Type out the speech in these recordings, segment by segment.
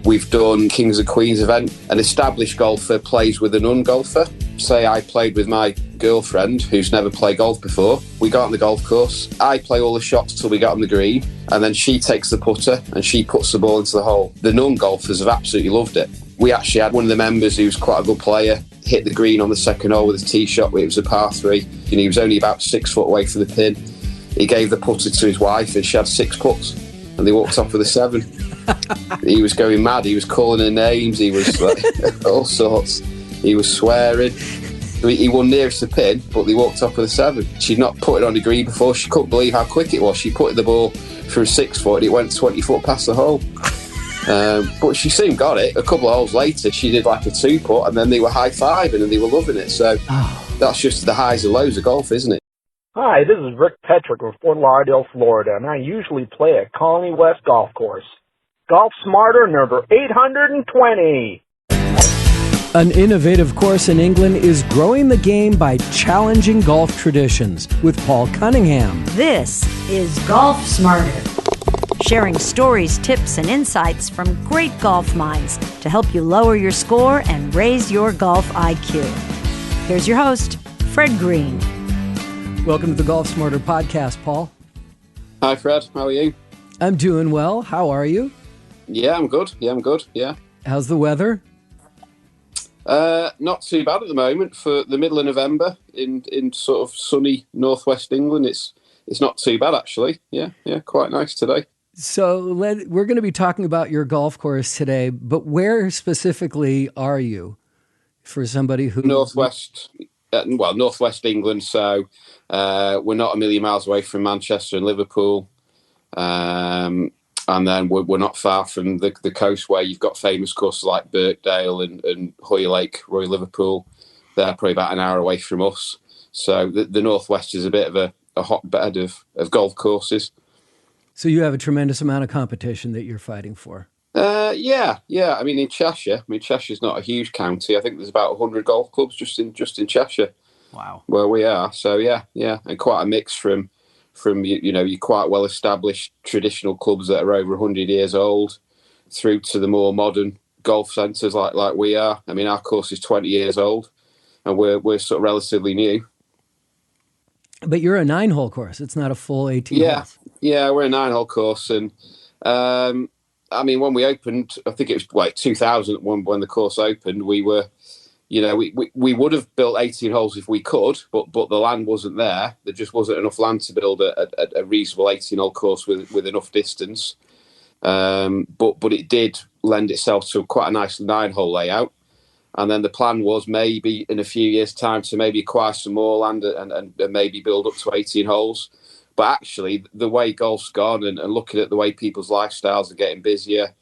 We've done Kings and Queens event. An established golfer plays with a non-golfer. Say I played with my girlfriend who's never played golf before. We go out on the golf course. I play all the shots till we get on the green, and then she takes the putter and she puts the ball into the hole. The non-golfers have absolutely loved it. We actually had one of the members who's quite a good player hit the green on the second hole with his tee shot. It was a par 3, and he was only about 6 foot away from the pin. He gave the putter to his wife, and she had 6 putts, and they walked off with a 7. He was going mad. He was calling her names. He was like, all sorts. He was swearing. He won nearest the pin, but they walked off with a 7. She'd not put it on the green before. She couldn't believe how quick it was. She put the ball through 6 foot, and it went 20 foot past the hole. But she soon got it. A couple of holes later, she did like a 2-putt, and then they were high-fiving, and they were loving it. So that's just the highs and lows of golf, isn't it? Hi, this is Rick Petrick of Fort Lauderdale, Florida, and I usually play at Colony West Golf Course. Golf Smarter number 820. An innovative course in England is growing the game by challenging golf traditions with Paul Cunningham. This is Golf Smarter, sharing stories, tips, and insights from great golf minds to help you lower your score and raise your golf IQ. Here's your host, Fred Green. Welcome to the Golf Smarter Podcast, Paul. Hi, Fred. How are you? I'm doing well. How are you? Yeah, I'm good. Yeah. How's the weather? Not too bad at the moment for the middle of November in sort of sunny northwest England. It's not too bad, actually. Yeah, quite nice today. So we're going to be talking about your golf course today, but where specifically are you for somebody who... Northwest England. So we're not a million miles away from Manchester and Liverpool. And then we're not far from the coast where you've got famous courses like Birkdale and Hoylake, Royal Liverpool. They're probably about an hour away from us. So the Northwest is a bit of a hotbed of golf courses. So you have a tremendous amount of competition that you're fighting for. Yeah. I mean, in Cheshire. Cheshire's not a huge county. I think there's about 100 golf clubs just in Cheshire. Wow. Where we are. So yeah, and quite a mix from your quite well established traditional clubs that are over 100 years old, through to the more modern golf centres like we are. I mean, our course is 20 years old, and we're sort of relatively new. But you're a 9-hole course. It's not a full 18 holes. Yeah, we're a 9-hole course, and I mean, when we opened, I think it was like 2000 when the course opened. We were. We would have built 18 holes if we could, but the land wasn't there. There just wasn't enough land to build a reasonable 18-hole course with enough distance. But it did lend itself to quite a nice 9-hole layout. And then the plan was maybe in a few years' time to maybe acquire some more land and maybe build up to 18 holes. But actually, the way golf's gone and looking at the way people's lifestyles are getting busier,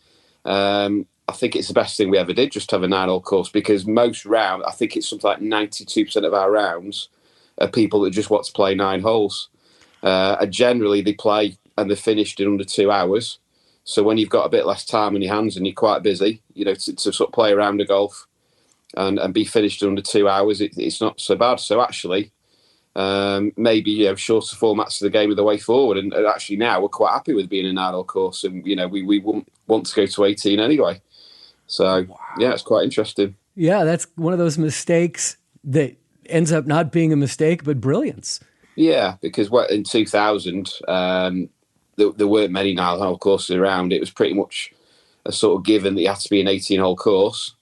I think it's the best thing we ever did, just to have a 9-hole course, because most rounds, I think it's something like 92% of our rounds are people that just want to play 9 holes. And generally they play and they're finished in under 2 hours. So when you've got a bit less time on your hands and you're quite busy, to sort of play around the golf and be finished in under 2 hours, it's not so bad. So actually, maybe shorter formats of the game are the way forward. And actually now we're quite happy with being a 9-hole course, and we wouldn't want to go to 18 anyway. So, yeah, it's quite interesting. Yeah, that's one of those mistakes that ends up not being a mistake, but brilliance. Yeah, because in 2000, there weren't many 9-hole courses around. It was pretty much a sort of given that you had to be an 18-hole course.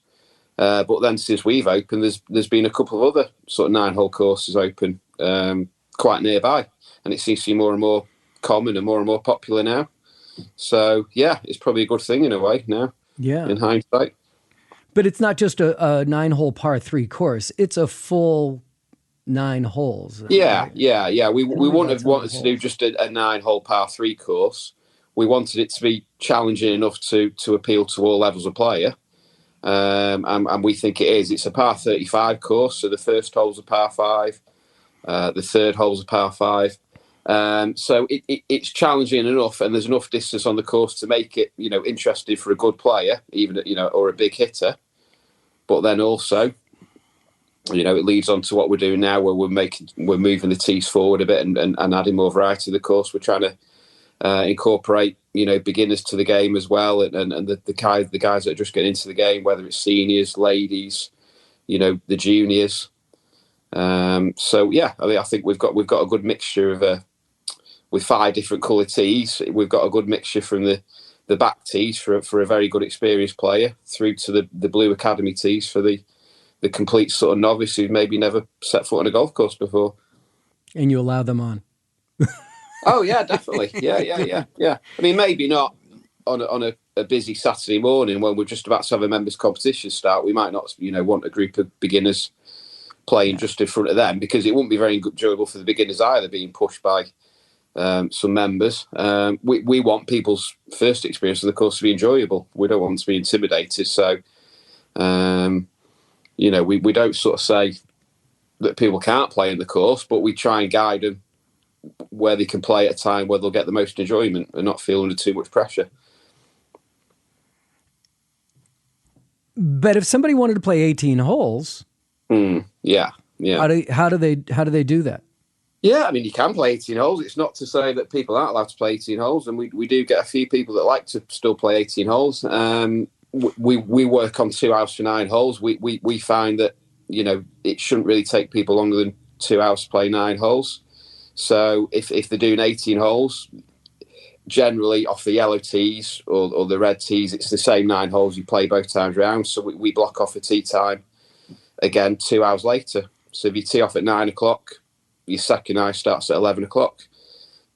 But then since we've opened, there's been a couple of other sort of 9-hole courses open quite nearby. And it seems to be more and more common and more popular now. So, yeah, it's probably a good thing in a way now. Yeah. In hindsight. But it's not just a 9-hole par 3 course. It's a full 9 holes. Yeah. We wouldn't have wanted to do just a 9-hole par 3 course. We wanted it to be challenging enough to appeal to all levels of player. And we think it is. It's a par 35 course, so the first hole's a par 5. The third hole's a par 5. So it's challenging enough, and there's enough distance on the course to make it, interesting for a good player, even, or a big hitter. But then also, it leads on to what we're doing now, where we're moving the tees forward a bit and adding more variety to the course. We're trying to incorporate, beginners to the game as well, and the guys that are just getting into the game, whether it's seniors, ladies, the juniors. So yeah, I think we've got a good mixture of with 5 different colour tees. We've got a good mixture from the back tees for a very good experienced player through to the blue academy tees for the complete sort of novice who's maybe never set foot on a golf course before. And you allow them on. Oh yeah, definitely. Yeah. I mean, maybe not on a busy Saturday morning when we're just about to have a members' competition start. We might not, want a group of beginners playing just in front of them, because it wouldn't be very enjoyable for the beginners either, being pushed by some members. We want people's first experience of the course to be enjoyable. We don't want them to be intimidated. So, we don't sort of say that people can't play in the course, but we try and guide them where they can play at a time where they'll get the most enjoyment and not feel under too much pressure. But if somebody wanted to play 18 holes, yeah. How do they do that? Yeah, I mean, you can play 18 holes. It's not to say that people aren't allowed to play 18 holes, and we do get a few people that like to still play 18 holes. We work on 2 hours for 9 holes. We find that it shouldn't really take people longer than 2 hours to play 9 holes. So if they're doing 18 holes, generally off the yellow tees or the red tees, it's the same 9 holes you play both times round. So we block off a tee time again 2 hours later. So if you tee off at 9 o'clock, your second eye starts at 11 o'clock.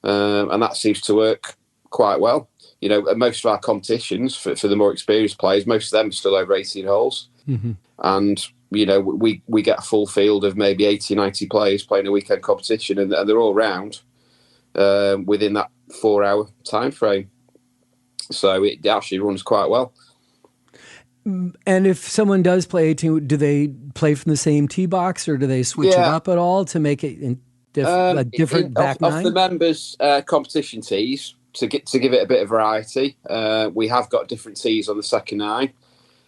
And that seems to work quite well. Most of our competitions for the more experienced players, most of them are still over 18 holes. Mm-hmm. And we get a full field of maybe 80, 90 players playing a weekend competition, and they're all round within that 4-hour time frame. So it actually runs quite well. And if someone does play 18, do they play from the same tee box, or do they switch it up at all to make it a different back nine? Off the members' competition tees, to give it a bit of variety, we have got different tees on the second nine.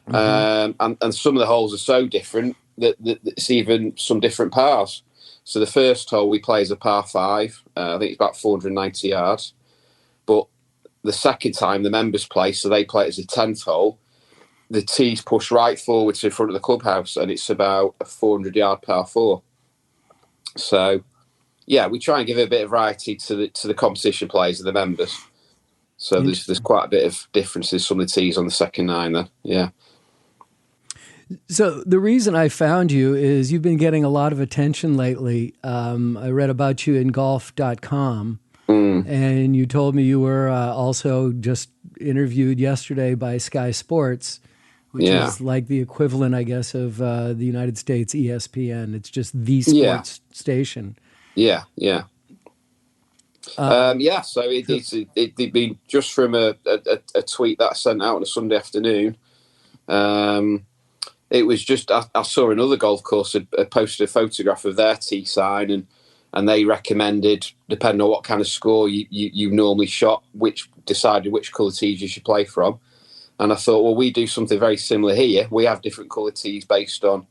Mm-hmm. And some of the holes are so different that it's even some different pars. So the first hole we play is a par 5. I think it's about 490 yards. But the second time the members play, so they play it as a 10th hole, the tees push right forward to the front of the clubhouse, and it's about a 400-yard par 4. So, yeah, we try and give a bit of variety to the competition players and the members. So there's quite a bit of differences from the tees on the second nine then, yeah. So the reason I found you is you've been getting a lot of attention lately. I read about you in golf.com, and you told me you were also just interviewed yesterday by Sky Sports, which is like the equivalent, I guess, of the United States ESPN. It's just the sports station. Yeah. So it'd been just from a tweet that I sent out on a Sunday afternoon. It was just, I saw another golf course had posted a photograph of their tee sign, and they recommended, depending on what kind of score you normally shot, decided which colour tees you should play from. And I thought, well, we do something very similar here. We have different colour tees based on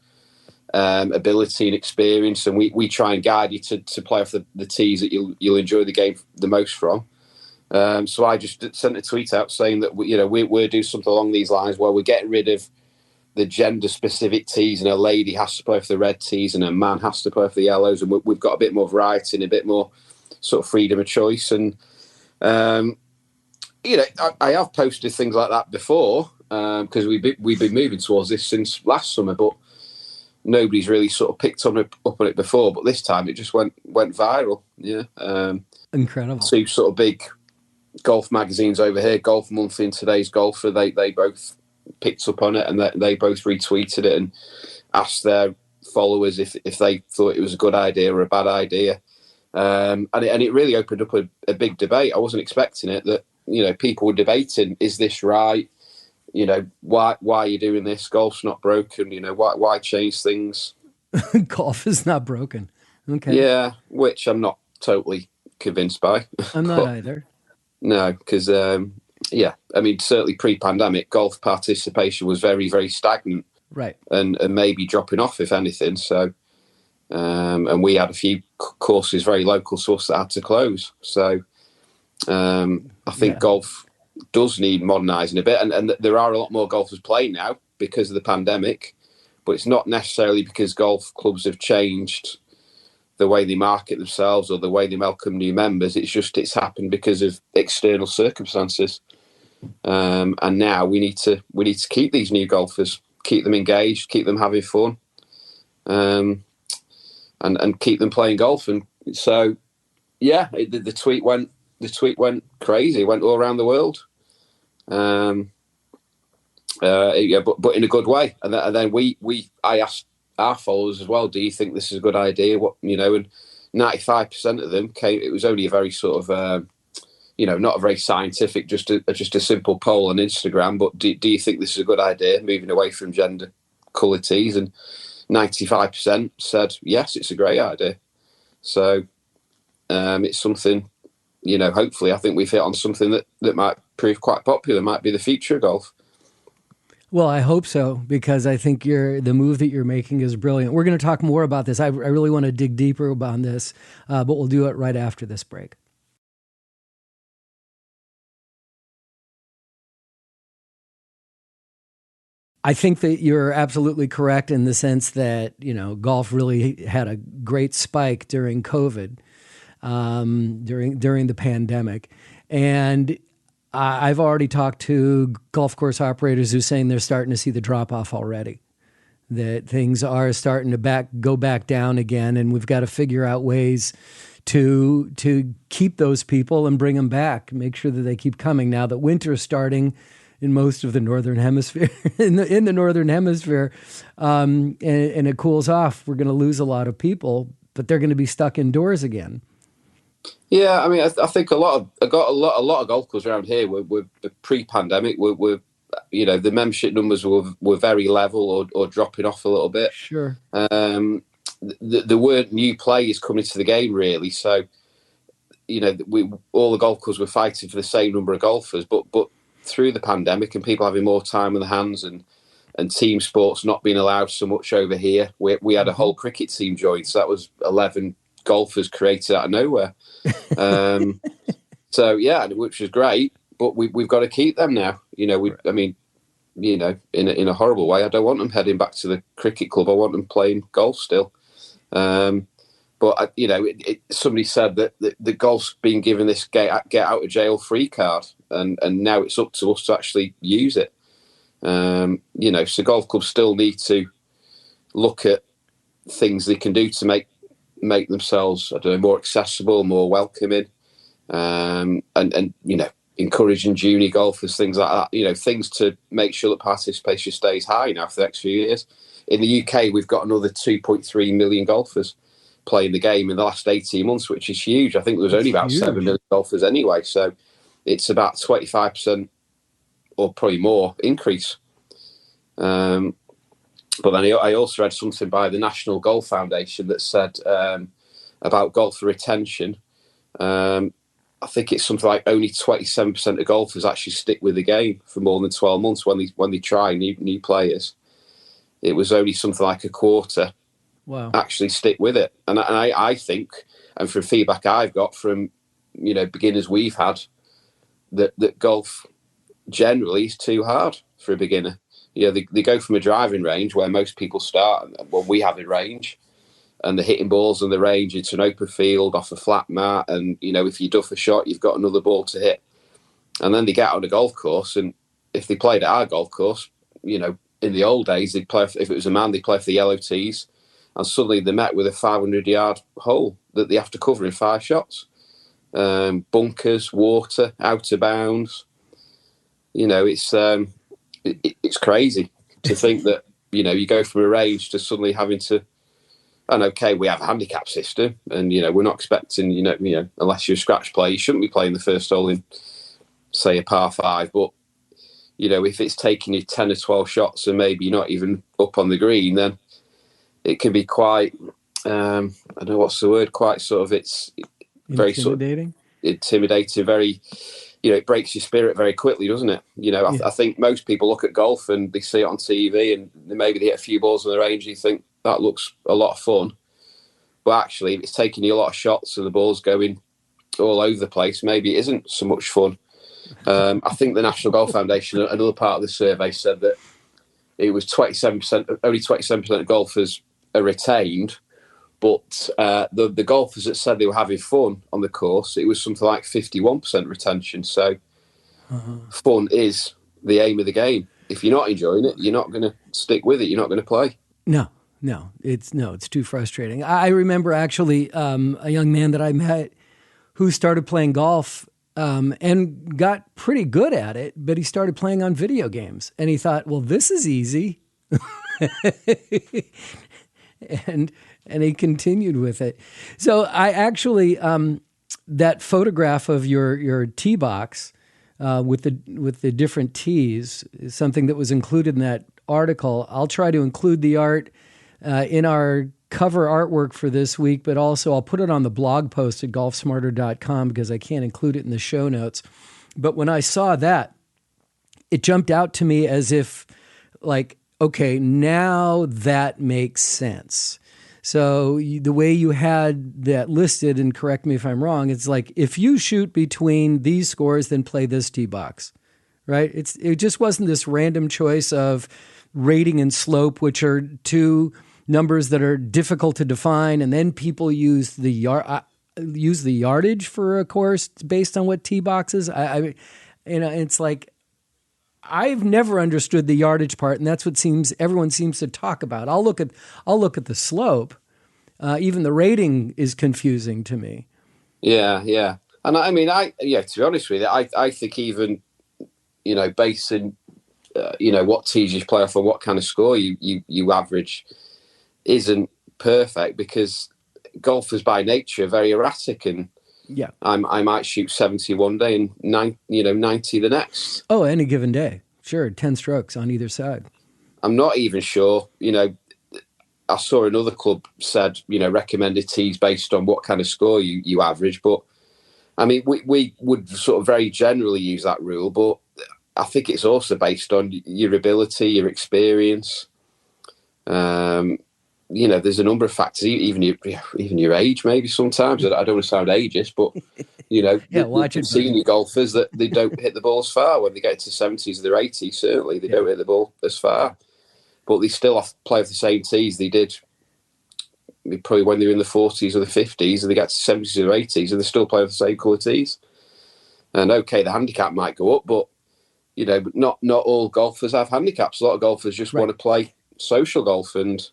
ability and experience, and we try and guide you to play off the tees that you'll enjoy the game the most from. So I just sent a tweet out saying that we're doing something along these lines where we're getting rid of the gender-specific tees, and a lady has to play for the red tees and a man has to play for the yellows, and we've got a bit more variety and a bit more sort of freedom of choice. And I have posted things like that before because we've been moving towards this since last summer, but nobody's really sort of picked up on it before. But this time it just went viral. Yeah, incredible. 2 sort of big golf magazines over here, Golf Monthly and Today's Golfer. They both picked up on it, and they both retweeted it and asked their followers if they thought it was a good idea or a bad idea. And it really opened up a big debate. I wasn't expecting it, that people were debating, is this right? Why are you doing this? Golf's not broken. Why change things? Golf is not broken. Okay. Yeah, which I'm not totally convinced by. I'm not either. No, because certainly pre-pandemic, golf participation was very, very stagnant, right? And maybe dropping off, if anything. So, and we had a few courses very local to us that had to close. So, I think golf does need modernising a bit, and there are a lot more golfers playing now because of the pandemic, but it's not necessarily because golf clubs have changed the way they market themselves or the way they welcome new members. It's happened because of external circumstances, and now we need to keep these new golfers, keep them engaged, keep them having fun, and keep them playing golf. And so, the tweet went crazy. It went all around the world. But in a good way. And then I asked our followers as well, do you think this is a good idea? And 95% of them came. It was only a very sort of, not a very scientific, just a simple poll on Instagram. But do you think this is a good idea, moving away from gender colour tees? And 95% said yes, it's a great idea. So it's something. Hopefully, I think we've hit on something that might prove quite popular, might be the future of golf. Well, I hope so, because I think the move that you're making is brilliant. We're going to talk more about this. I really want to dig deeper on this, but we'll do it right after this break. I think that you're absolutely correct in the sense that, golf really had a great spike during COVID. During the pandemic. And I've already talked to golf course operators who are saying they're starting to see the drop off already, that things are starting to go back down again. And we've got to figure out ways to keep those people and bring them back, make sure that they keep coming now that winter is starting in most of the northern hemisphere, in the northern hemisphere, and it cools off. We're going to lose a lot of people, but they're going to be stuck indoors again. Yeah, I mean, I think a lot of golf clubs around here were pre-pandemic. Were the membership numbers were very level or dropping off a little bit. Sure. There weren't new players coming to the game really, so all the golf clubs were fighting for the same number of golfers. But through the pandemic and people having more time on their hands and team sports not being allowed so much over here, we had a whole cricket team join. So that was 11 golfers created out of nowhere. Which is great, but we've got to keep them now. In a horrible way, I don't want them heading back to the cricket club. I want them playing golf still. But somebody said that the golf's been given this get out of jail free card, and now it's up to us to actually use it. So golf clubs still need to look at things they can do to make themselves, more accessible, more welcoming, and encouraging junior golfers, things like that. Things to make sure that participation stays high now for the next few years. In the UK, we've got another 2.3 million golfers playing the game in the last 18 months, which is huge. I think there was only about 7 million golfers anyway, so it's about 25% or probably more increase. But then I also read something by the National Golf Foundation that said about golfer retention. I think it's something like only 27% of golfers actually stick with the game for more than 12 months when they try new players. It was only something like a quarter actually stick with it. And I think, and from feedback I've got from beginners we've had, that golf generally is too hard for a beginner. They go from a driving range where most people start, when we have a range, and they're hitting balls on the range into an open field off a flat mat, and if you duff a shot, you've got another ball to hit. And then they get on a golf course, and if they played at our golf course, in the old days, they'd play. If it was a man, they'd play for the yellow tees, and suddenly they're met with a 500-yard hole that they have to cover in 5 shots. Bunkers, water, out of bounds. It's crazy to think that you go from a range to suddenly having to. And okay, we have a handicap system, and we're not expecting unless you're a scratch player, you shouldn't be playing the first hole in, say, a par 5. But if it's taking you 10 or 12 shots and maybe you're not even up on the green, then it can be quite. I don't know what's the word. Quite sort of. It's very intimidating. Intimidating. Very. It breaks your spirit very quickly, doesn't it? I think most people look at golf and they see it on TV and maybe they hit a few balls on the range and you think that looks a lot of fun. But actually, if it's taking you a lot of shots and the ball's going all over the place, maybe it isn't so much fun. I think the National Golf Foundation, another part of the survey, said that it was 27%, only 27% of golfers are retained, but the golfers that said they were having fun on the course, it was something like 51% retention. So fun is the aim of the game. If you're not enjoying it, you're not going to stick with it. You're not going to play. No, it's too frustrating. I remember actually a young man that I met who started playing golf and got pretty good at it, but he started playing on video games, and he thought, well, this is easy. and he continued with it. So I actually, that photograph of your tee box with the different tees is something that was included in that article. I'll try to include the art in our cover artwork for this week, but also I'll put it on the blog post at GolfSmarter.com because I can't include it in the show notes. But when I saw that, it jumped out to me as if, like, okay, now that makes sense. So the way you had that listed, and correct me if I'm wrong, it's like, if you shoot between these scores, then play this tee box, right? It just wasn't this random choice of rating and slope, which are two numbers that are difficult to define, and then people use the yardage for a course based on what tee boxes. It's like, I've never understood the yardage part, and that's what everyone seems to talk about. I'll look at the slope. Even the rating is confusing to me. Yeah. And I mean, to be honest with you, I think even, basing, what tees you play off and what kind of score you average isn't perfect, because golfers by nature are very erratic, and I might shoot 70 one day and 90 the next. Oh, any given day. Sure, 10 strokes on either side. I'm not even sure, I saw another club said, recommended tees based on what kind of score you average. But I mean, we would sort of very generally use that rule, but I think it's also based on your ability, your experience. There's a number of factors, even your age, maybe sometimes. I don't want to sound ageist, but, the senior golfers that they don't hit the ball as far when they get to the 70s or their 80s, certainly. They don't hit the ball as far. But they still have to play with the same tees they did probably when they were in the 40s or the 50s, and they get to the 70s or 80s, and they still play with the same colour tees. And, okay, the handicap might go up, but, not all golfers have handicaps. A lot of golfers just want to play social golf, and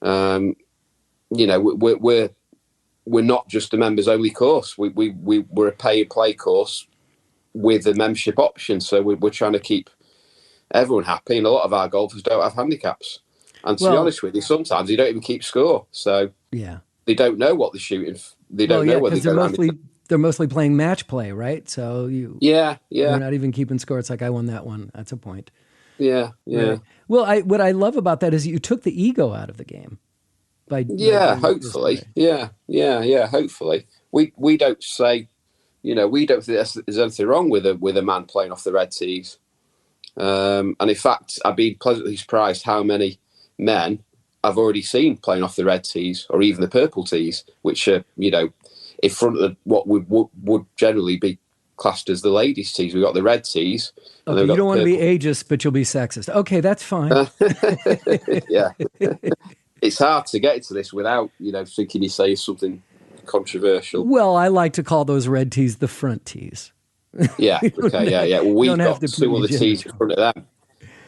we're not just a members only course. We're a pay and play course with a membership option. So we're trying to keep everyone happy, and a lot of our golfers don't have handicaps. And to be honest with you, sometimes they don't even keep score. So they don't know what they're shooting. They don't know what they're mostly playing match play, right? So you're not even keeping score. It's like, I won that one. That's a point. Yeah. Right. Well, what I love about that is you took the ego out of the game. Hopefully. Yeah. Hopefully, we don't say, we don't think there's anything wrong with a man playing off the red tees. And in fact, I've been pleasantly surprised how many men I've already seen playing off the red tees or even the purple tees, which are, in front of what would generally be classed as the ladies' tees. We've got the red tees. Okay, you don't want to be ageist, but you'll be sexist. Okay, that's fine. Yeah. It's hard to get into this without, thinking you say something controversial. Well, I like to call those red tees the front tees. Yeah, okay, yeah. Well, we've got two other tees in front of them.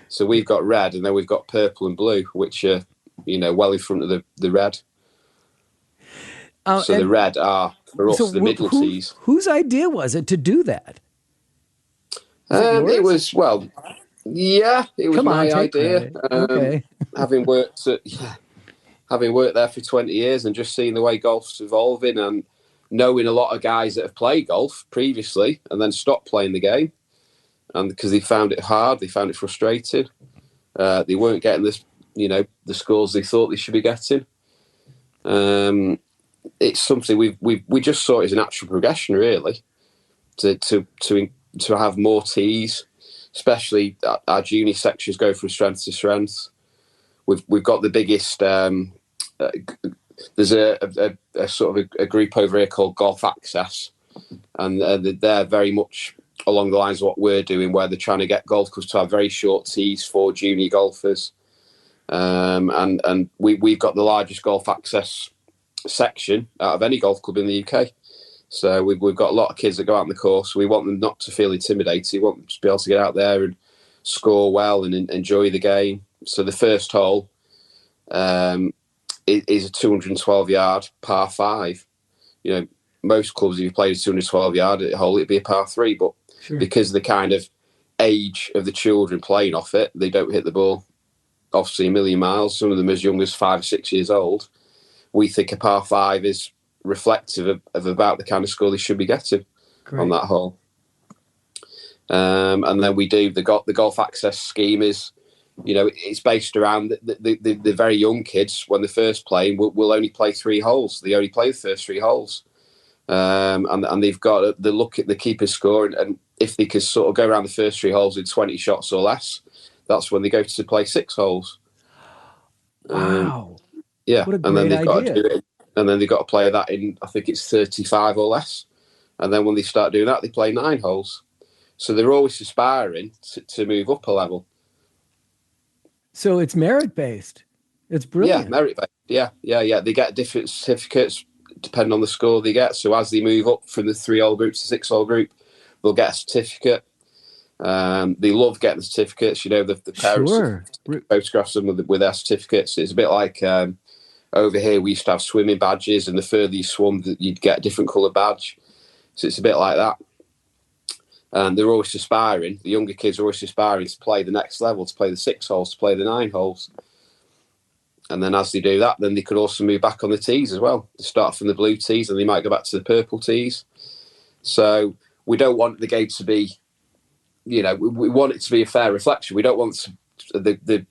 So we've got red, and then we've got purple and blue, which are, well in front of the red. So the red are, for us, the middle tees. Whose idea was it to do that? It was my idea. Okay. having worked there for 20 years and just seeing the way golf's evolving, and knowing a lot of guys that have played golf previously and then stopped playing the game, and because they found it hard, they found it frustrating. They weren't getting this, the scores they thought they should be getting. It's something we just saw it as a natural progression, really, to have more tees, especially our junior sections go from strength to strength. We've got the biggest. There's a sort of a group over here called Golf Access, and they're very much along the lines of what we're doing, where they're trying to get golf clubs to have very short tees for junior golfers. And we've got the largest golf access section out of any golf club in the UK. So we've got a lot of kids that go out on the course. We want them not to feel intimidated. We want them to be able to get out there and score well and enjoy the game. So the first hole is a 212-yard par 5. Most clubs, if you played a 212-yard hole, it'd be a par 3. But because of the kind of age of the children playing off it, they don't hit the ball obviously a million miles. Some of them as young as 5 or 6 years old. We think a par 5 is reflective of about the kind of score they should be getting on that hole. And then we do the golf access scheme is, it's based around the very young kids. When they're first playing, will only play 3 holes. They only play the first 3 holes. And they've got the look at the keeper's score, and if they can sort of go around the first 3 holes in 20 shots or less, that's when they go to play 6 holes. Wow. Yeah. What a and then great they've got idea. to do it, and then they've got to play that in, I think it's 35 or less. And then when they start doing that, they play 9 holes. So they're always aspiring to move up a level. So it's merit-based. It's brilliant. Yeah, merit-based. Yeah. They get different certificates depending on the score they get. So as they move up from the 3-hole group to 6-hole group, they'll get a certificate. They love getting the certificates. The parents photographs them with their certificates. It's a bit like over here we used to have swimming badges, and the further you swum, you'd get a different colour badge. So it's a bit like that. And they're always aspiring. The younger kids are always aspiring to play the next level, to play the 6 holes, to play the 9 holes. And then as they do that, then they could also move back on the tees as well. They start from the blue tees, and they might go back to the purple tees. So we don't want the game to be, we want it to be a fair reflection. We don't want them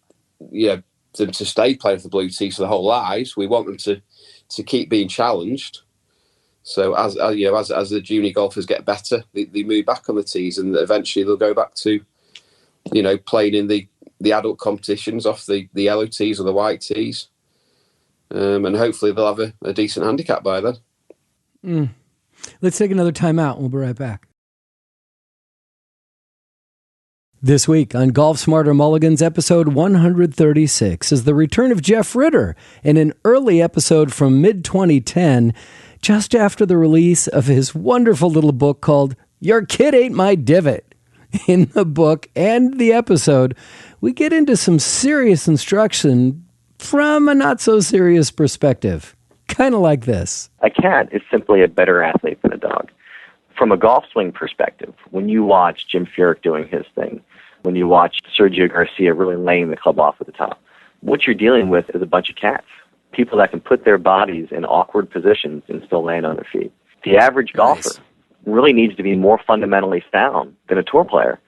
to stay playing for the blue tees for their whole lives. We want them to keep being challenged. So as the junior golfers get better, they move back on the tees, and eventually they'll go back to, playing in the adult competitions off the yellow tees or the white tees, and hopefully they'll have a decent handicap by then. Let's take another time out. We'll be right back. This week on Golf Smarter Mulligans, episode 136, is the return of Jeff Ritter in an early episode from mid-2010, just after the release of his wonderful little book called Your Kid Ate My Divot. In the book and the episode, we get into some serious instruction from a not-so-serious perspective. Kind of like this. A cat is simply a better athlete than a dog. From a golf swing perspective, when you watch Jim Furyk doing his thing, when you watch Sergio Garcia really laying the club off at the top, what you're dealing with is a bunch of cats. People that can put their bodies in awkward positions and still land on their feet. The average golfer really needs to be more fundamentally sound than a tour player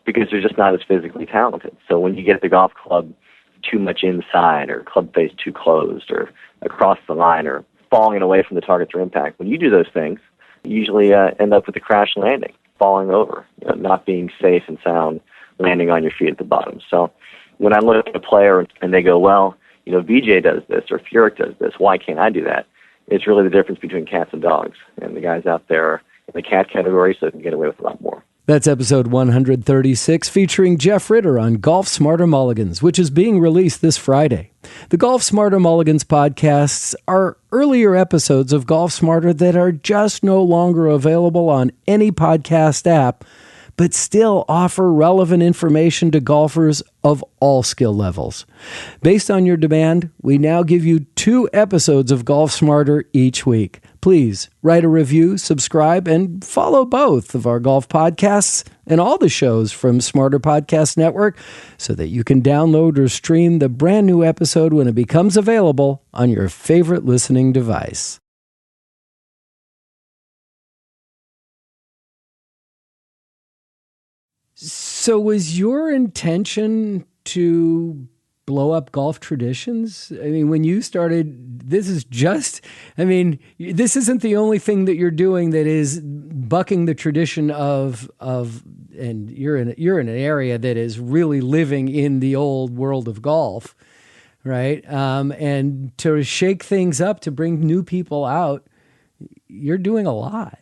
because they're just not as physically talented. So when you get the golf club too much inside, or club face too closed, or across the line, or falling away from the target through impact, when you do those things, you usually end up with a crash landing, falling over, not being safe and sound, landing on your feet at the bottom. So when I look at a player and they go, well, VJ does this or Furyk does this, why can't I do that? It's really the difference between cats and dogs. And the guys out there are in the cat category, so they can get away with a lot more. That's episode 136, featuring Jeff Ritter on Golf Smarter Mulligans, which is being released this Friday. The Golf Smarter Mulligans podcasts are earlier episodes of Golf Smarter that are just no longer available on any podcast app, but still offer relevant information to golfers of all skill levels. Based on your demand, we now give you 2 episodes of Golf Smarter each week. Please write a review, subscribe, and follow both of our golf podcasts and all the shows from Smarter Podcast Network so that you can download or stream the brand new episode when it becomes available on your favorite listening device. So was your intention to blow up golf traditions? I mean, when you started, this isn't the only thing that you're doing that is bucking the tradition of, and you're in an area that is really living in the old world of golf, right? And to shake things up, to bring new people out, you're doing a lot.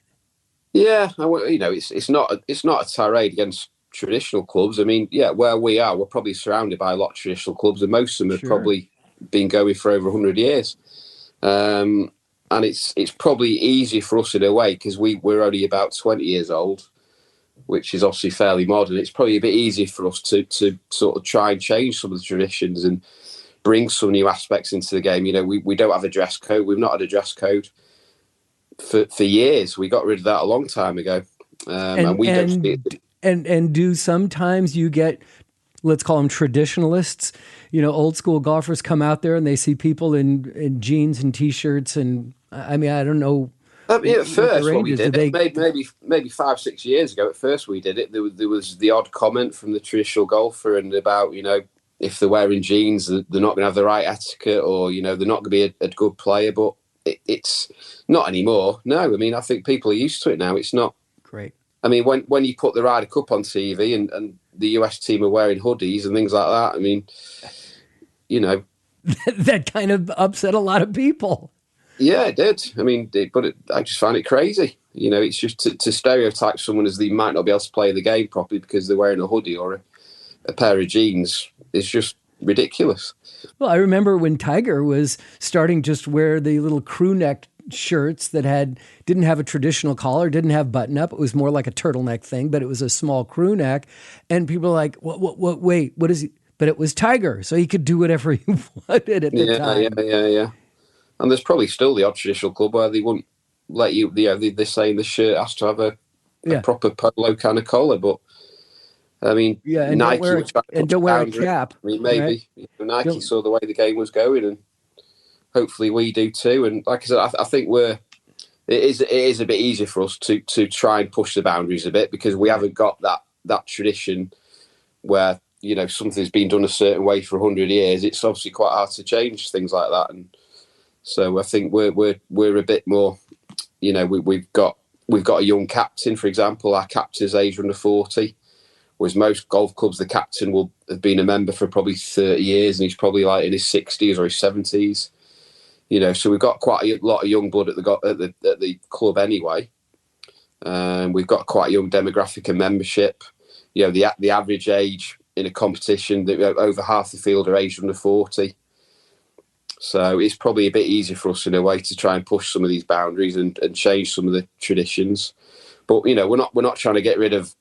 Yeah, it's not a tirade against traditional clubs. I mean, yeah, where we are, we're probably surrounded by a lot of traditional clubs, and most of them have probably been going for over 100 years. And it's probably easier for us in a way because we're only about 20 years old, which is obviously fairly modern. It's probably a bit easier for us to sort of try and change some of the traditions and bring some new aspects into the game. We don't have a dress code. We've not had a dress code for years. We got rid of that a long time ago. And we don't see it. And do sometimes you get, let's call them traditionalists, old school golfers come out there and they see people in jeans and T-shirts. And I mean, I don't know. At first, what we did, maybe 5-6 years ago, at first we did it. There was the odd comment from the traditional golfer and about, if they're wearing jeans, they're not going to have the right etiquette, or, they're not going to be a good player. But it's not anymore. No, I mean, I think people are used to it now. It's not great. I mean, when you put the Ryder Cup on TV and the US team are wearing hoodies and things like that, I mean, that kind of upset a lot of people. Yeah, it did. I mean, I just find it crazy. It's just to stereotype someone as they might not be able to play the game properly because they're wearing a hoodie or a pair of jeans is just ridiculous. Well, I remember when Tiger was starting just to wear the little crew neck shirts that didn't have a traditional collar, didn't have button up. It was more like a turtleneck thing, but it was a small crew neck. And people were like, what, wait, what is he? But it was Tiger, so he could do whatever he wanted at the time. Yeah. And there's probably still the odd traditional club where they wouldn't let you, they're saying the shirt has to have a proper polo kind of collar. But, I mean, and Nike don't wear a cap. I mean, maybe. Right? Nike saw the way the game was going, and hopefully we do too. And like I said, I think it is a bit easier for us to try and push the boundaries a bit because we haven't got that tradition where, something's been done a certain way for 100 years. It's obviously quite hard to change things like that. And so I think we're a bit more, we've got a young captain, for example. Our captain's aged under 40, whereas most golf clubs, the captain will have been a member for probably 30 years, and he's probably like in his 60s or his 70s. So we've got quite a lot of young blood at the club anyway. We've got quite a young demographic and membership. The average age in a competition, over half the field are aged under 40. So it's probably a bit easier for us in a way to try and push some of these boundaries and change some of the traditions. But we're not trying to get rid of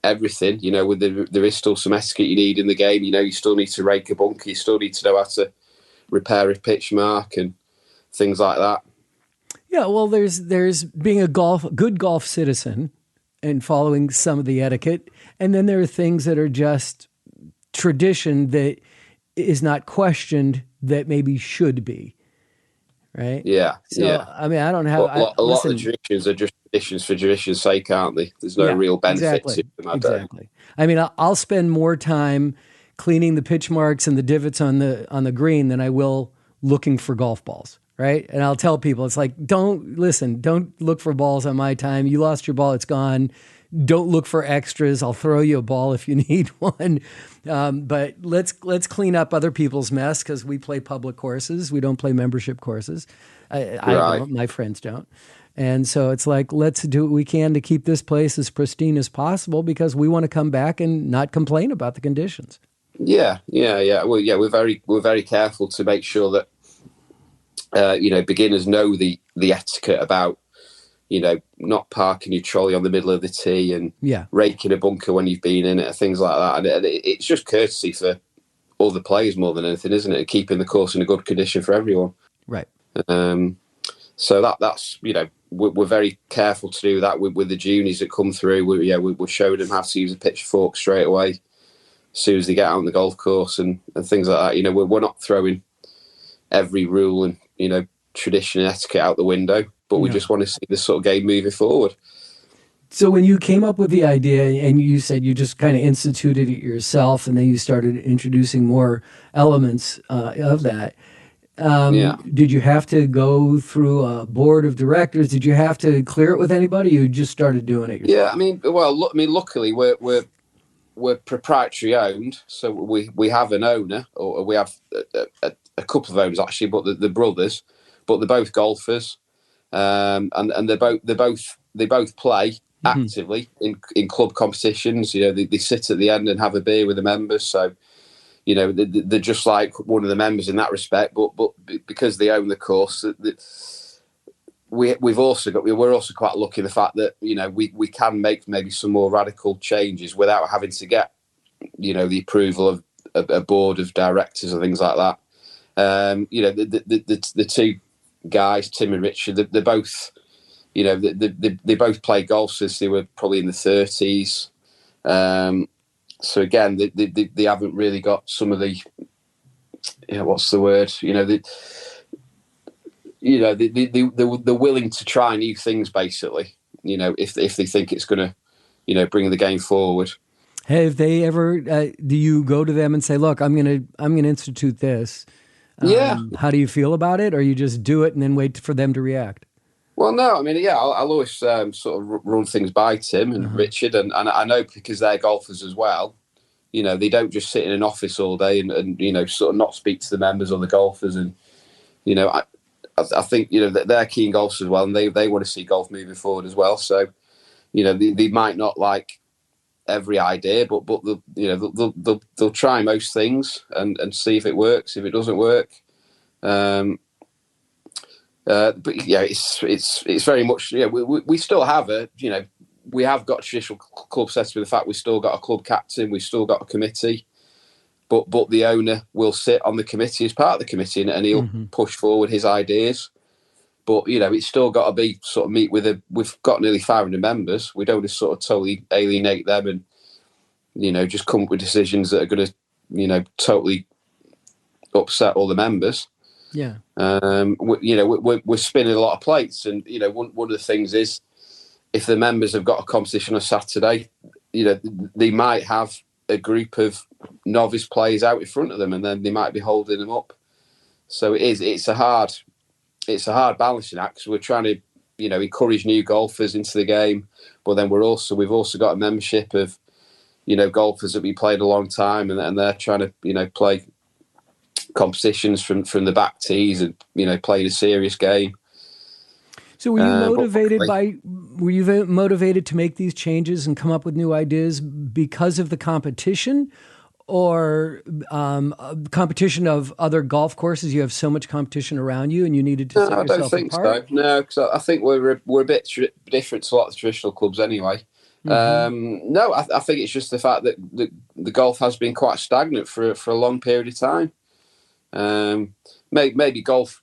everything. There is still some etiquette you need in the game. You still need to rake a bunker. You still need to know how to repair a pitch mark and things like that. Yeah, well, there's being a good golf citizen and following some of the etiquette, and then there are things that are just tradition that is not questioned that maybe should be, right? Yeah. So I mean, I don't have a lot of traditions are just traditions for tradition's sake, aren't they? There's no real benefit to them. Exactly. I mean, I'll spend more time cleaning the pitch marks and the divots on the green than I will looking for golf balls, right? And I'll tell people, it's like, don't look for balls on my time. You lost your ball, it's gone. Don't look for extras. I'll throw you a ball if you need one. But let's clean up other people's mess because we play public courses. We don't play membership courses. I don't. My friends don't. And so it's like, let's do what we can to keep this place as pristine as possible because we want to come back and not complain about the conditions. Yeah. Well, we're very careful to make sure that beginners know the etiquette about not parking your trolley on the middle of the tee and raking a bunker when you've been in it, things like that. And it's just courtesy for all the players more than anything, isn't it? Keeping the course in a good condition for everyone. Right. So that's we're very careful to do that with the juniors that come through. We're showing them how to use a pitchfork straight away as soon as they get out on the golf course and things like that. We're not throwing every rule and tradition and etiquette out the window, but we just want to see this sort of game moving forward. So when you came up with the idea and you said you just kind of instituted it yourself and then you started introducing more elements of that, did you have to go through a board of directors? Did you have to clear it with anybody? You just started doing it yourself? Yeah, luckily we're proprietary owned, so we have an owner, or we have a couple of owners actually, but the brothers, but they're both golfers, and they're both they both play actively in club competitions. They sit at the end and have a beer with the members. So, they're just like one of the members in that respect. But because they own the course, we're also quite lucky in the fact that we can make maybe some more radical changes without having to get the approval of a board of directors or things like that. The two guys, Tim and Richard, they're both they both played golf since they were probably in the 30s. So again, they haven't really got some of the what's the word they're willing to try new things, basically, if they think it's going to bring the game forward. Have they ever do you go to them and say, look, I'm going to institute this? How do you feel about it? Or you just do it and then wait for them to react? Well, no, I mean, I'll always sort of run things by Tim and Richard, and I know because they're golfers as well. They don't just sit in an office all day and sort of not speak to the members or the golfers. And I think that they're keen golfers as well, and they want to see golf moving forward as well. So they might not like every idea, but they'll try most things and see if it works. If it doesn't work. But yeah, it's very much we still have we have got traditional club sets with the fact we've still got a club captain, we've still got a committee, but the owner will sit on the committee as part of the committee and he'll push forward his ideas. But it's still got to be sort of meet with we've got nearly 500 members. We don't just sort of totally alienate them and just come up with decisions that are going to totally upset all the members. Yeah. We're spinning a lot of plates, and one of the things is if the members have got a competition on Saturday, they might have a group of novice players out in front of them, and then they might be holding them up. So it's a hard balancing act, because we're trying to encourage new golfers into the game, but then we've also got a membership of golfers that we played a long time, and they're trying to play competitions from the back tees and playing a serious game. So were you motivated to make these changes and come up with new ideas because of the competition, or competition of other golf courses? You have so much competition around you and you needed to set yourself apart? I don't think so. No, because I think we're a bit different to a lot of the traditional clubs anyway. No, I think it's just the fact that the golf has been quite stagnant for a long period of time. Maybe golf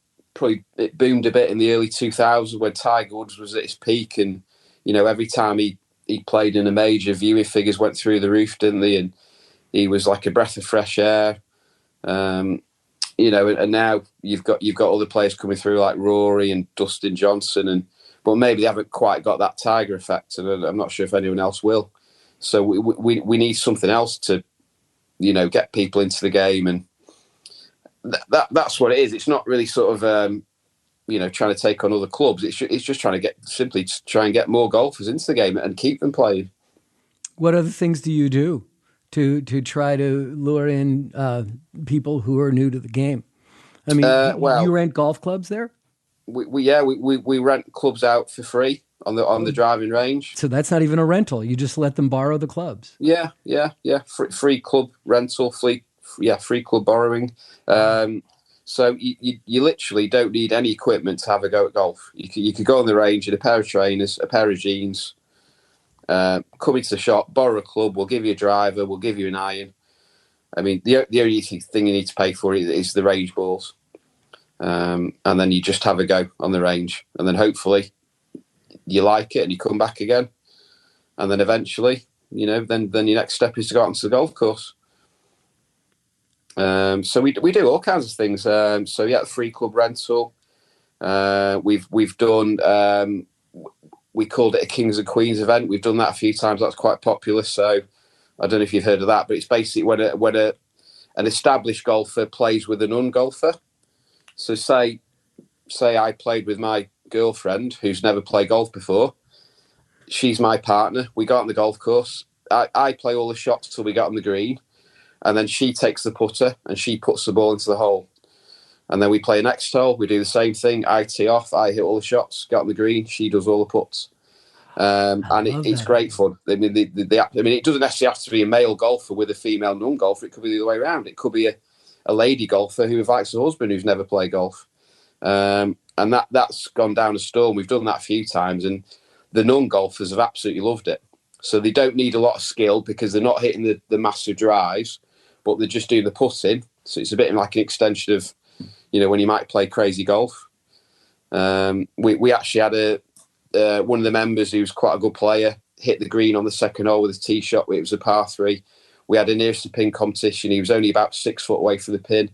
it boomed a bit in the early 2000s when Tiger Woods was at his peak, and every time he played in a major, viewing figures went through the roof, didn't they? And he was like a breath of fresh air. And now you've got other players coming through like Rory and Dustin Johnson, but maybe they haven't quite got that Tiger effect, and I'm not sure if anyone else will. So we need something else to get people into the game, and that's what it is. It's not really sort of trying to take on other clubs. It's just trying to get more golfers into the game and keep them playing. What other things do you do to try to lure in people who are new to the game? I mean, you rent golf clubs there? We rent clubs out for free on the driving range. So that's not even a rental. You just let them borrow the clubs. Yeah. Free club rental, free club borrowing. So you literally don't need any equipment to have a go at golf. You could go on the range in a pair of trainers, a pair of jeans, come into the shop, borrow a club, we'll give you a driver, we'll give you an iron. I mean, the only thing you need to pay for is the range balls. And then you just have a go on the range, and then hopefully you like it and you come back again. And then eventually, then your next step is to go out onto the golf course. So we do all kinds of things. Free club rental. We've done. We called it a Kings and Queens event. We've done that a few times. That's quite popular. So I don't know if you've heard of that, but it's basically when an established golfer plays with a non-golfer. So say I played with my girlfriend who's never played golf before. She's my partner. We go out on the golf course. I play all the shots till we get on the green. And then she takes the putter and she puts the ball into the hole. And then we play next hole. We do the same thing. I tee off. I hit all the shots, get on the green. She does all the putts. And it's great fun. I mean, it doesn't necessarily have to be a male golfer with a female non-golfer. It could be the other way around. It could be a lady golfer who invites a husband who's never played golf. And that's gone down a storm. We've done that a few times, and the non-golfers have absolutely loved it. So they don't need a lot of skill because they're not hitting the massive drives, but they're just doing the putting. So it's a bit like an extension of, when you might play crazy golf. We actually had one of the members who's quite a good player hit the green on the second hole with a tee shot. It was a par 3. We had a nearest to pin competition. He was only about 6 foot away from the pin.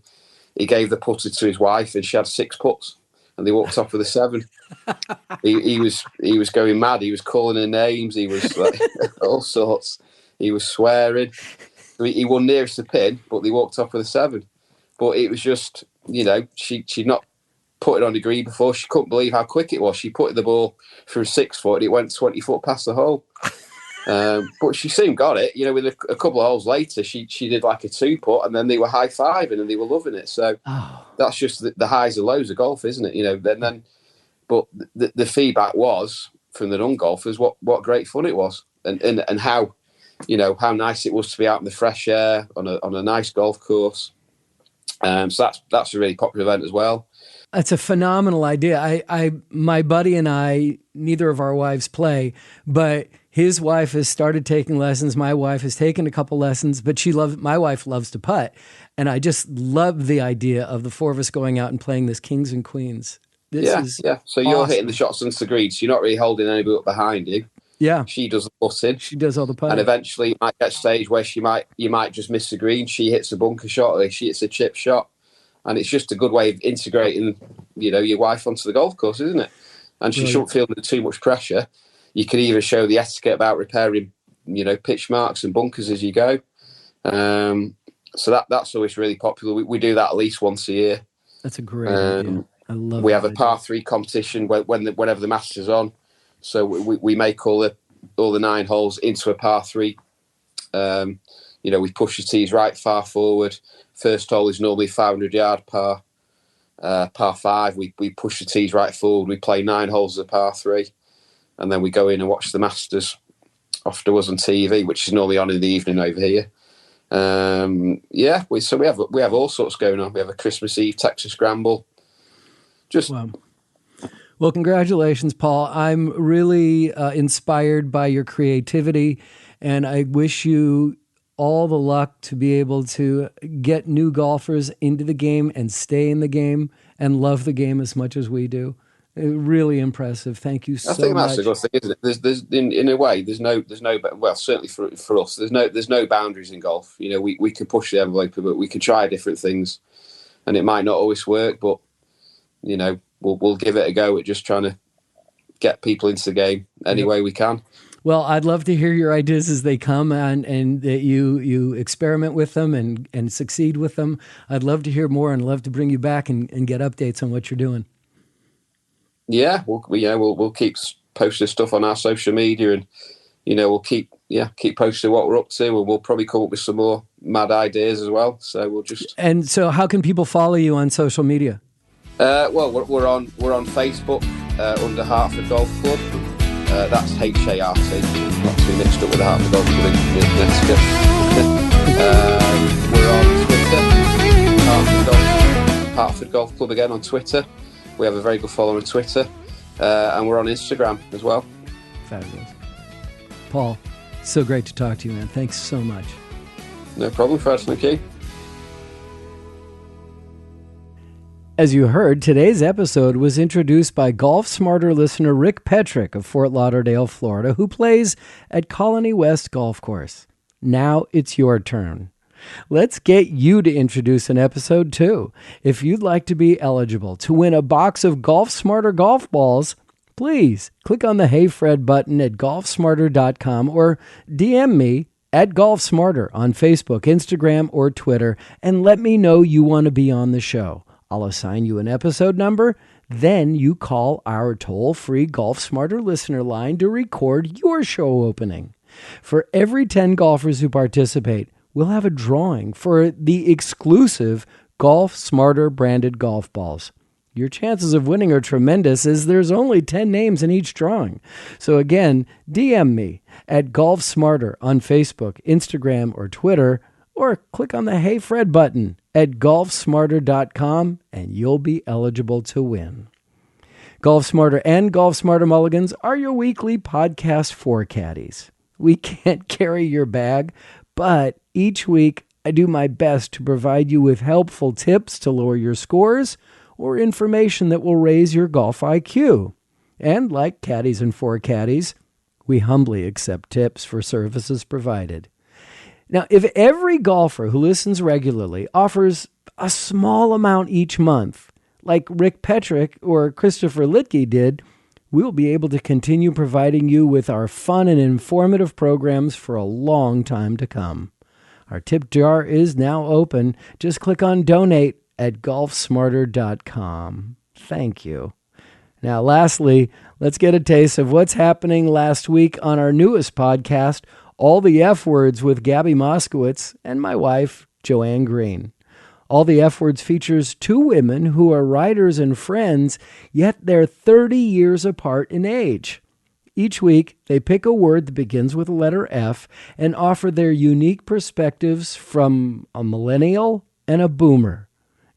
He gave the putter to his wife, and she had 6 putts, and they walked off with a 7. He was going mad. He was calling her names. He was like all sorts. He was swearing. He won nearest the pin, but they walked off with a 7. But it was just, she'd not put it on the green before. She couldn't believe how quick it was. She put the ball through 6 foot, and it went 20 foot past the hole. But she soon got it. With a couple of holes later, she did like a 2-putt, and then they were high-fiving and they were loving it. So that's just the highs and lows of golf, isn't it? But the feedback was from the non-golfers what great fun it was, and how how nice it was to be out in the fresh air on a nice golf course. So that's a really popular event as well. That's a phenomenal idea. My buddy and I, neither of our wives play, but his wife has started taking lessons. My wife has taken a couple lessons, but my wife loves to putt. And I just love the idea of the 4 of us going out and playing this kings and queens. Yeah. So you're hitting the shots onto the green, so you're not really holding anybody up behind you. Yeah. She does the putting. She does all the putting. And eventually you might get to a stage where you might just miss the green. She hits a bunker shot, or she hits a chip shot. And it's just a good way of integrating, your wife onto the golf course, isn't it? And she shouldn't feel under too much pressure. You can even show the etiquette about repairing, pitch marks and bunkers as you go. So that's always really popular. We do that at least once a year. That's a great idea. I love it. We have a par 3 competition whenever the Masters on. So we make all the 9 holes into a par 3. We push the tees right far forward. First hole is normally 500-yard par. Par 5, we push the tees right forward. We play 9 holes as a par 3. And then we go in and watch the Masters afterwards on TV, which is normally on in the evening over here. We have all sorts going on. We have a Christmas Eve Texas Scramble. Well, congratulations, Paul. I'm really inspired by your creativity, and I wish you all the luck to be able to get new golfers into the game and stay in the game and love the game as much as we do. Really impressive. Thank you so much. I think that's the good thing, isn't it? There's in a way, there's no, well, certainly for us, there's no boundaries in golf. We can push the envelope, but we can try different things, and it might not always work, but we'll give it a go at just trying to get people into the game any way we can. Well, I'd love to hear your ideas as they come and that you experiment with them and succeed with them. I'd love to hear more and love to bring you back and get updates on what you're doing. Yeah, we'll keep posting stuff on our social media, and we'll keep posting what we're up to, and we'll probably come up with some more mad ideas as well. So we'll just. And so, how can people follow you on social media? Well, we're on Facebook under Hartford Golf Club. That's HART, not to be mixed up with the Hartford Golf Club in Connecticut. We're on Twitter, Hartford Golf Club again on Twitter. We have a very good follower on Twitter, and we're on Instagram as well. Fabulous. Paul, so great to talk to you, man. Thanks so much. No problem, Fred. Thank you. As you heard, today's episode was introduced by Golf Smarter listener Rick Petrick of Fort Lauderdale, Florida, who plays at Colony West Golf Course. Now it's your turn. Let's get you to introduce an episode too. If you'd like to be eligible to win a box of Golf Smarter golf balls, please click on the Hey Fred button at GolfSmarter.com or DM me at GolfSmarter on Facebook, Instagram, or Twitter, and let me know you want to be on the show. I'll assign you an episode number. Then you call our toll-free Golf Smarter listener line to record your show opening. For every 10 golfers who participate, we'll have a drawing for the exclusive Golf Smarter branded golf balls. your chances of winning are tremendous as there's only 10 names in each drawing. So again, DM me at Golf Smarter on Facebook, Instagram, or Twitter, or click on the Hey Fred button at GolfSmarter.com and you'll be eligible to win. Golf Smarter and Golf Smarter Mulligans are your weekly podcast for caddies. We can't carry your bag, but each week I do my best to provide you with helpful tips to lower your scores or information that will raise your golf IQ. And like caddies and for caddies, we humbly accept tips for services provided. Now, if every golfer who listens regularly offers a small amount each month, like Rick Petrick or Christopher Litke did, we'll be able to continue providing you with our fun and informative programs for a long time to come. Our tip jar is now open. Just click on Donate at GolfSmarter.com. Thank you. Now, lastly, let's get a taste of what's happening last week on our newest podcast, All the F Words with Gabby Moskowitz and my wife, Joanne Green. All the F Words features two women who are writers and friends, yet they're 30 years apart in age. Each week, they pick a word that begins with the letter F and offer their unique perspectives from a millennial and a boomer.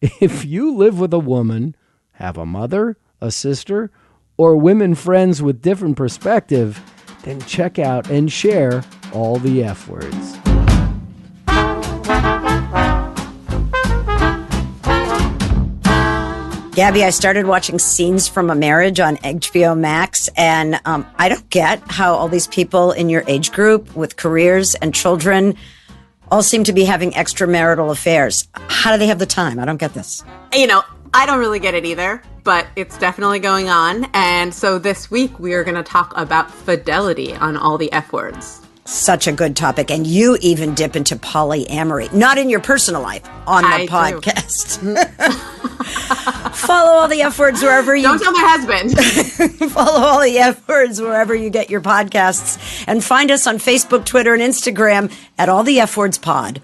If you live with a woman, have a mother, a sister, or women friends with different perspective, then check out and share All the F Words. Gabby, I started watching Scenes from a Marriage on HBO Max, and I don't get how all these people in your age group with careers and children all seem to be having extramarital affairs. How do they have the time? I don't get this. You know, I don't really get it either, but it's definitely going on. And so this week we are going to talk about fidelity on All the F Words. Such a good topic. And you even dip into polyamory. Not in your personal life, on the podcast. Follow All the F Words wherever you... Don't tell my husband. Follow All the F Words wherever you get your podcasts. And find us on Facebook, Twitter, and Instagram at All the F Words Pod.